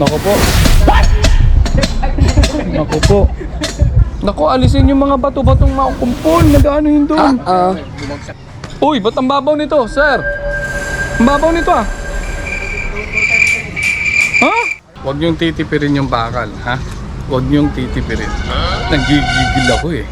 Naku po. Naku po. Naku, alisin yung mga bato-batong makukumpol. Nag-ano yun doon? Uy, ba't ang babaw nito, sir? Ang babaw nito ah. Ha? Huwag niyong titipirin yung bakal, ha? Huwag niyong titipirin. Nagigigil ako eh.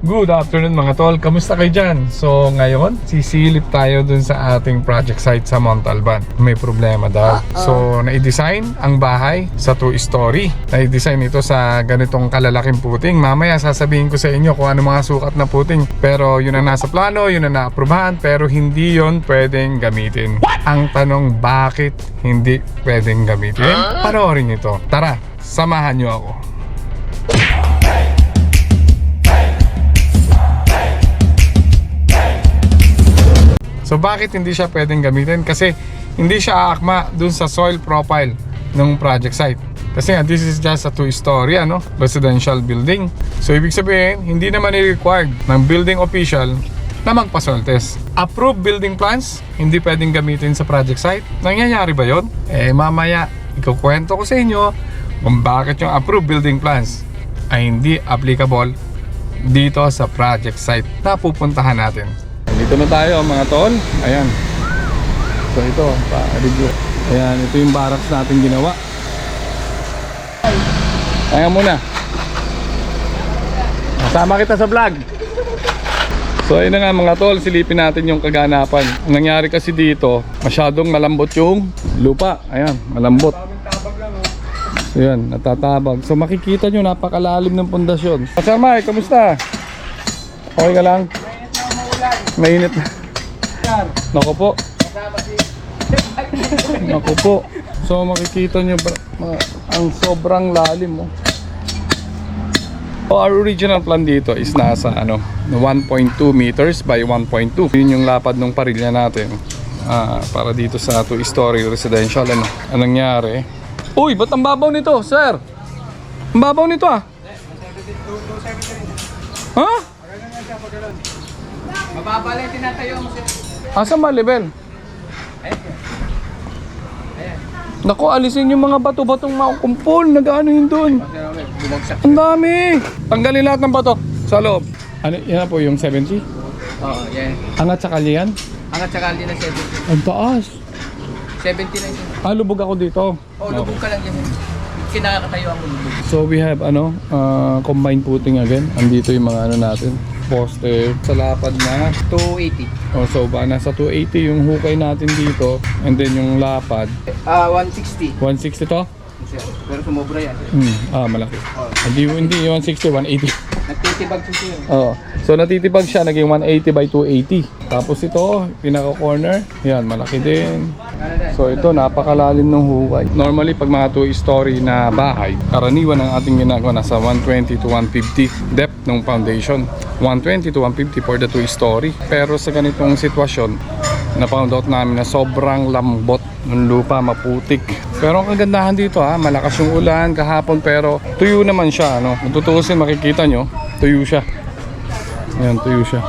Good afternoon mga tol, kamusta kayo dyan? So ngayon, sisilip tayo dun sa ating project site sa Montalban. May problema daw. So nai-design ang bahay sa 2-story. Nai-design ito sa ganitong kalalaking puting. Mamaya sasabihin ko sa inyo kung ano mga sukat na puting. Pero yun ang nasa plano, yun ang na-aprobahan. Pero hindi yun pwedeng gamitin. Ang tanong, bakit hindi pwedeng gamitin? Panoorin nyo ito. Tara, samahan nyo ako. So bakit hindi siya pwedeng gamitin? Kasi hindi siya aakma dun sa soil profile ng project site. Kasi nga, this is just a 2-story residential building. So ibig sabihin, hindi naman i-required ng building official na magpa-soil test. Approved building plans, hindi pwedeng gamitin sa project site. Nangyayari ba yon? Mamaya, ikukwento ko sa inyo kung bakit yung approved building plans ay hindi applicable dito sa project site na pupuntahan natin. Dito na tayo mga tol. Ayan. So ito, pa-review. Ayan, ito yung barracks natin ginawa. Ayan muna. Kasama kita sa vlog. So ayun na nga mga tol, silipin natin yung kaganapan. Ang nangyari kasi dito, masyadong malambot yung lupa. Ayan, malambot. So yan, natatabag. So makikita nyo, napakalalim ng pundasyon. Sir Mike, kamusta? Okay ka lang? Mainit na. Naku po. Naku po. So makikita nyo ang sobrang lalim mo. Our original plan dito is nasa 1.2 meters by 1.2. Yun yung lapad ng parilya natin para dito sa 2-story residential. Anong nangyari? Uy, ba't ang babaw nito, sir? Ang babaw nito ah. Ha? Mababa lang tinatayo mo, sir. Asan ba level? Naku, alisin yung mga bato-batong makukumpol. Nag-ano yun doon? Bumagsak. Ang dami! Tanggalin lahat ng bato sa loob. Ano, yan po yung 70? Oo, yan. Angat sa kalyan? Angat sa kaldi na 70. Ang taas. 70 na yun. Lubog ako dito. Oo, lubog ka lang yan. Kinakatayo ang lubog. So we have combined footing again. Andito yung mga natin. Poste sa lapad na 280. so nasa 280 yung hukay natin dito, and then yung lapad 160. 160 to? Sir, pero sumobra yan. Malaki. Hindi 160, 180. Nagtitibag siya. So natitibag siya, naging 180 by 280. Tapos ito, pinaka corner, yan, malaki din. So ito, napakalalim ng hukay. Normally pag mga 2-story na bahay, karaniwan ang ating ginagawa nasa 120 to 150 depth ng foundation. 120 to 150 for the 2-story. Pero sa ganitong sitwasyon, na-found out namin na sobrang lambot ng lupa, maputik. Pero ang kagandahan dito malakas yung ulan kahapon, pero tuyo naman siya. Kung tutuusin, makikita nyo, tuyo siya. Ayan, tuyo siya.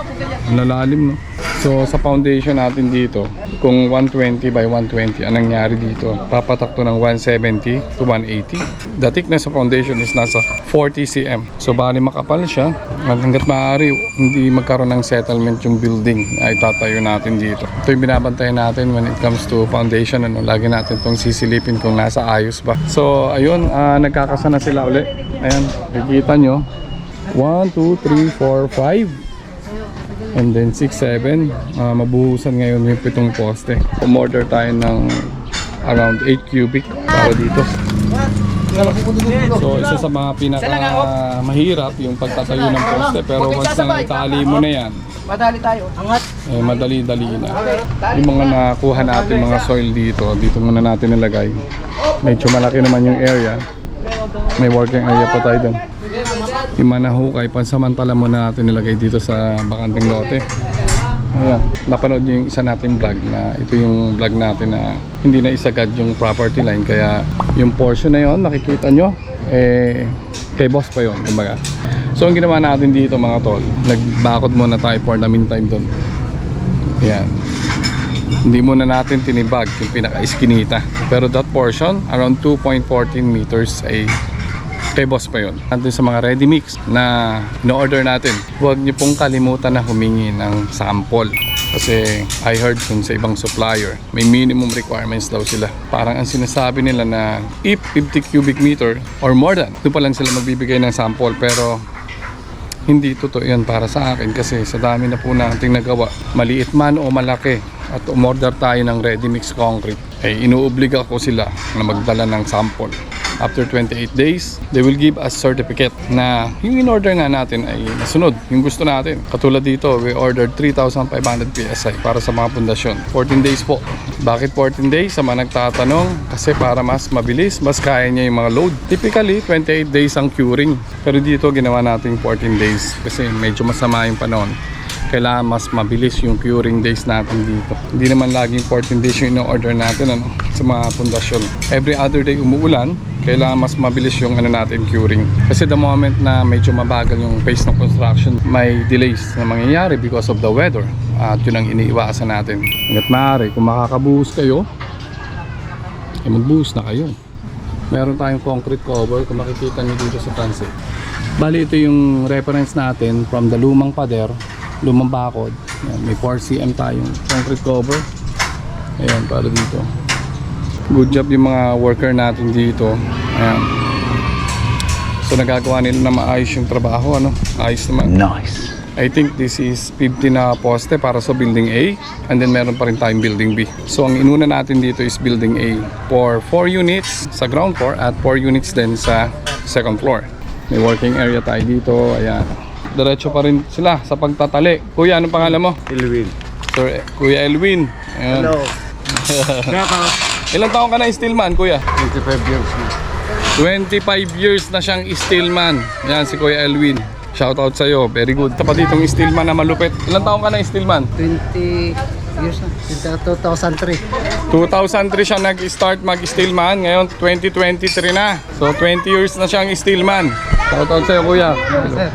Nalalim, no? So sa foundation natin dito, kung 120 by 120 ang nangyari dito, papatak to ng 170 to 180. The thickness of foundation is nasa 40 cm. So bali makapal siya. Hanggat maaari hindi magkaroon ng settlement yung building ay tatayo natin dito. Ito yung binabantayan natin when it comes to foundation. Lagi natin itong sisilipin kung nasa ayos ba. So ayun, nagkakasa na sila uli. Ayan, nakikita nyo. 1, 2, 3, 4, 5. And then 6, 7, mabuhusan ngayon yung 7 poste. Umorder tayo ng around 8 cubic para dito. So isa sa mga pinaka mahirap yung pagtatayo ng poste, pero once na itali mo na yan, Madali tayo. Angat. eh, madali-dali na. Yung mga nakuha natin mga soil dito muna natin nilagay. Medyo malaki naman yung area. May working area pa tayo doon. Yung mga nahukay, pansamantala muna natin nilagay dito sa bakanting lote. Ayan, napanood nyo yung isa nating vlog na ito yung vlog natin na hindi na isagad yung property line. Kaya yung portion na yon nakikita nyo, eh, kay boss pa yun, kumbaga. So ang ginawa natin dito mga tol, nagbakod muna tayo for the meantime doon. Ayan. Hindi muna natin tinibag yung pinaka-iskinita. Pero that portion, around 2.14 meters ay kay boss pa yun. Nandun sa mga ready mix na in-order natin, huwag niyo pong kalimutan na humingi ng sample. Kasi I heard dun sa ibang supplier, may minimum requirements daw sila. Parang ang sinasabi nila na if 50 cubic meter or more than, doon pa lang sila magbibigay ng sample. Pero hindi totoo yan para sa akin kasi sa dami na po nating nagawa, maliit man o malaki, at umorder tayo ng ready mix concrete, ay inuobliga ko sila na magdala ng sample. After 28 days, they will give us certificate na yung in-order nga natin ay nasunod, yung gusto natin. Katulad dito, we ordered 3,500 PSI para sa mga pundasyon. 14 days po. Bakit 14 days? Sa mga nagtatanong, kasi para mas mabilis, mas kaya niya yung mga load. Typically, 28 days ang curing. Pero dito, ginawa natin 14 days kasi medyo masama yung panahon. Kailangan mas mabilis yung curing days natin dito. Hindi naman laging 14 days yung in-order natin sa mga pundasyon. Every other day umuulan, kailangan mas mabilis yung natin curing. Kasi the moment na medyo mabagal yung pace ng construction, may delays na mangyayari because of the weather. At yun ang iniiwasan natin. Hanggat maaari, kung makakabuhos kayo, eh magbuhos na kayo. Meron tayong concrete cover, kung makikita nyo dito sa transit. Bali ito yung reference natin from the lumang pader, lumang bakod. Ayan, may 4 cm tayong concrete cover. Ayan, para dito. Good job yung mga worker natin dito. Ayan. So nagagawa nila na maayos yung trabaho, ayos naman. Nice. I think this is 50 na poste para sa building A, and then meron pa rin tayong building B. So ang inuna natin dito is building A for 4 units sa ground floor at 4 units din sa second floor. May working area tayo dito. Ayan. Diretso pa rin sila sa pagtatali. Kuya, anong pangalan mo? Elwin. Sir, Kuya Elwin. Ayan. Hello. Ilang taon ka na steelman, Kuya? 25 years na. 25 years na siyang steelman. Yan si Kuya Elwin. Shoutout sa'yo. Very good. Tapos ditong steelman na malupit. Ilang taon ka na steelman? 20 years na. 2003. 2003 siya nag-start mag-steelman. Ngayon 2023 na. So 20 years na siyang steelman. Shoutout sa'yo, Kuya. Sir.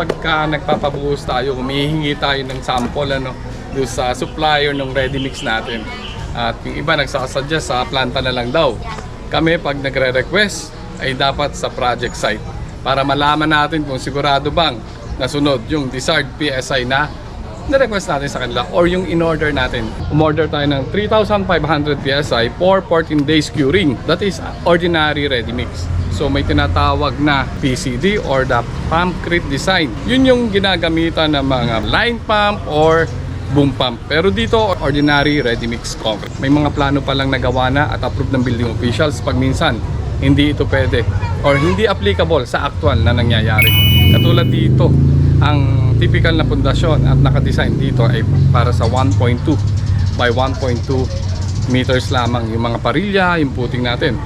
Pagka nagpapabuhos tayo, humihingi tayo ng sample doon sa supplier ng ready mix natin. At yung iba nagsasuggest sa planta na lang daw. Kami pag nagre-request ay dapat sa project site para malaman natin kung sigurado bang nasunod yung desired PSI na na-request natin sa kanila or yung in-order natin. Umorder tayo ng 3,500 PSI for 14 days curing. That is ordinary ready mix. So may tinatawag na PCD or the pump crate design. Yun yung ginagamitan ng mga line pump or boom pump. Pero dito, ordinary ready mix concrete. May mga plano pa lang nagawa na at approved ng building officials pag minsan hindi ito pwede or hindi applicable sa actual na nangyayari. Katulad dito, ang typical na pundasyon at nakadesign dito ay para sa 1.2 by 1.2 meters lamang yung mga parilya, yung puting natin.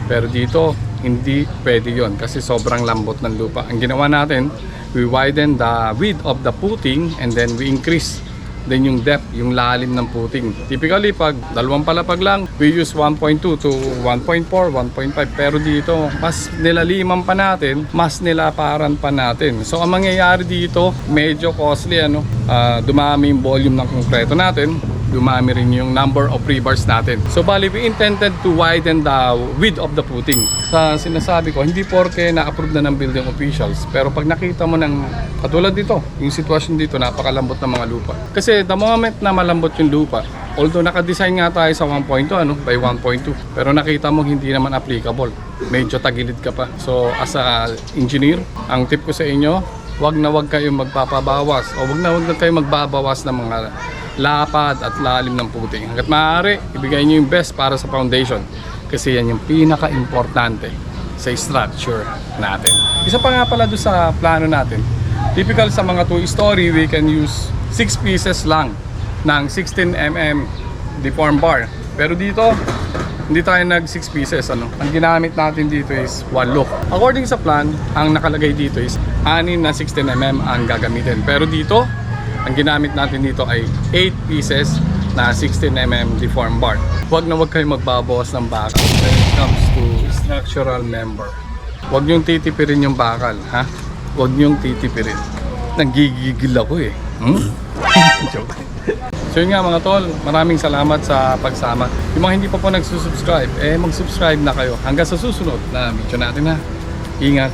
Pero dito, hindi pwede yon kasi sobrang lambot ng lupa. Ang ginawa natin, we widen the width of the puting and then we increase din yung depth, yung lalim ng puting. Typically, pag dalawang palapag lang, we use 1.2 to 1.4, 1.5. Pero dito, mas nilaliman pa natin, mas nilaparan pa natin. So, ang mangyayari dito, medyo costly, dumami yung volume ng konkreto natin. dumami rin yung number of rebars natin. So bali, we intended to widen the width of the footing. Sa sinasabi ko, hindi porke na-approve na ng building officials, pero pag nakita mo ng katulad dito, yung sitwasyon dito, napakalambot ng mga lupa. Kasi the moment na malambot yung lupa, although naka-design nga tayo sa 1.2 by 1.2, pero nakita mo hindi naman applicable. Medyo tagilid ka pa. So as a engineer, ang tip ko sa inyo, wag na wag kayong magpapabawas o wag na kayong magbabawas ng mga lapad at lalim ng puting. Hanggat maaari, ibigay nyo yung best para sa foundation. Kasi yan yung pinaka-importante sa structure natin. Isa pa nga pala doon sa plano natin, typical sa mga 2-story, we can use 6 pieces lang ng 16mm deform bar. Pero dito, hindi tayo nag 6 pieces. Ang ginamit natin dito is 1 look. According sa plan, ang nakalagay dito is 6 na 16mm ang gagamitin. Pero dito, ang ginamit natin dito ay 8 pieces na 16mm deform bar. Huwag na huwag kayong magbabawas ng bakal when it comes to structural member. Huwag niyong titipirin yung bakal, ha? Huwag niyong titipirin. Nanggigigil ako eh. Joke. So yun nga mga tol, maraming salamat sa pagsama. Yung mga hindi pa po nagsusubscribe, mag-subscribe na kayo. Hanggang sa susunod na video natin ha. Ingat!